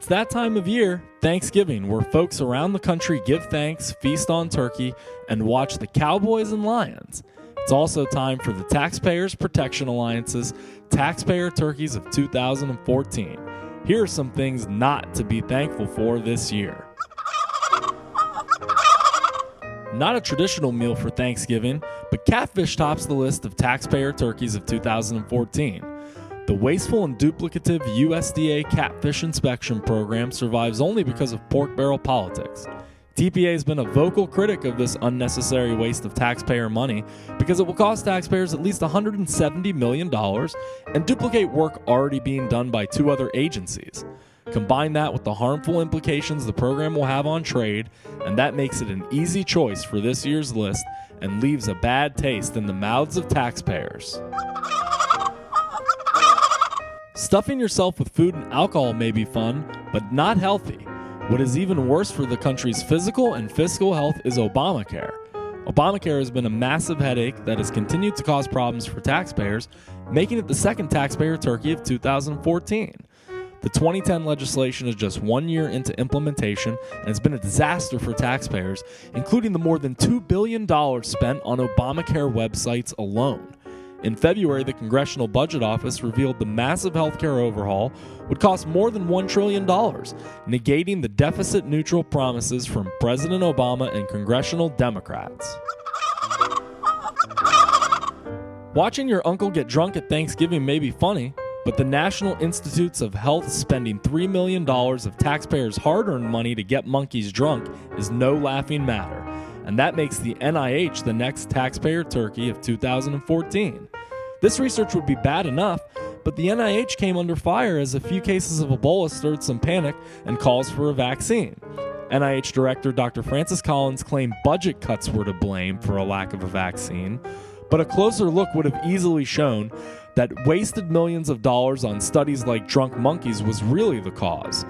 It's that time of year, Thanksgiving, where folks around the country give thanks, feast on turkey, and watch the Cowboys and Lions. It's also time for the Taxpayers Protection Alliance's Taxpayer Turkeys of 2014. Here are some things not to be thankful for this year. Not a traditional meal for Thanksgiving, but Catfish tops the list of Taxpayer Turkeys of 2014. The wasteful and duplicative USDA Catfish inspection program survives only because of pork barrel politics. TPA has been a vocal critic of this unnecessary waste of taxpayer money because it will cost taxpayers at least $170 million and duplicate work already being done by two other agencies. Combine that with the harmful implications the program will have on trade, and that makes it an easy choice for this year's list and leaves a bad taste in the mouths of taxpayers. Stuffing yourself with food and alcohol may be fun, but not healthy. What is even worse for the country's physical and fiscal health is Obamacare. Obamacare has been a massive headache that has continued to cause problems for taxpayers, making it the second taxpayer turkey of 2014. The 2010 legislation is just 1 year into implementation and has been a disaster for taxpayers, including the more than $2 billion spent on Obamacare websites alone. In February, the Congressional Budget Office revealed the massive healthcare overhaul would cost more than $1 trillion, negating the deficit-neutral promises from President Obama and congressional Democrats. Watching your uncle get drunk at Thanksgiving may be funny, but the National Institutes of Health spending $3 million of taxpayers' hard-earned money to get monkeys drunk is no laughing matter, and that makes the NIH the next taxpayer turkey of 2014. This research would be bad enough, but the NIH came under fire as a few cases of Ebola stirred some panic and calls for a vaccine. NIH Director Dr. Francis Collins claimed budget cuts were to blame for a lack of a vaccine, but a closer look would have easily shown that wasted millions of dollars on studies like drunk monkeys was really the cause.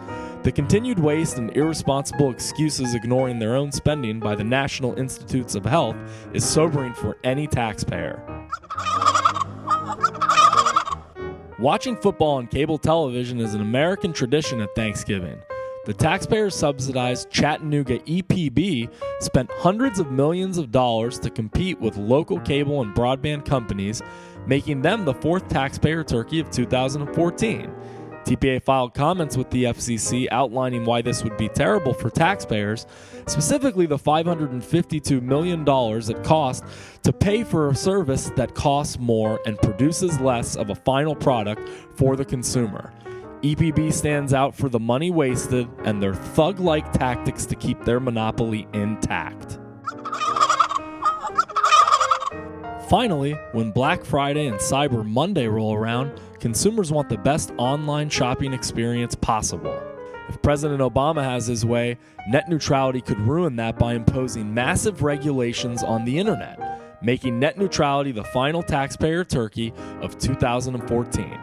The continued waste and irresponsible excuses ignoring their own spending by the National Institutes of Health is sobering for any taxpayer. Watching football on cable television is an American tradition at Thanksgiving. The taxpayer-subsidized Chattanooga EPB spent hundreds of millions of dollars to compete with local cable and broadband companies, making them the fourth taxpayer turkey of 2014. TPA filed comments with the FCC outlining why this would be terrible for taxpayers, specifically the $552 million it costs to pay for a service that costs more and produces less of a final product for the consumer. EPB stands out for the money wasted and their thug-like tactics to keep their monopoly intact. Finally, when Black Friday and Cyber Monday roll around, consumers want the best online shopping experience possible. If President Obama has his way, net neutrality could ruin that by imposing massive regulations on the internet, making net neutrality the final taxpayer turkey of 2014.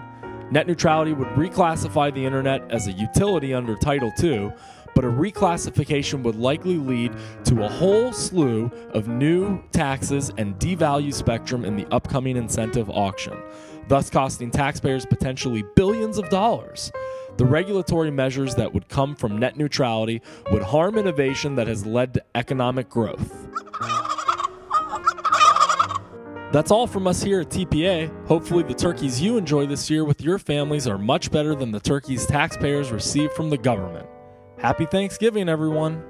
Net neutrality would reclassify the internet as a utility under Title II, but a reclassification would likely lead to a whole slew of new taxes and devalue spectrum in the upcoming incentive auction, thus costing taxpayers potentially billions of dollars. The regulatory measures that would come from net neutrality would harm innovation that has led to economic growth. That's all from us here at TPA. Hopefully the turkeys you enjoy this year with your families are much better than the turkeys taxpayers receive from the government. Happy Thanksgiving, everyone.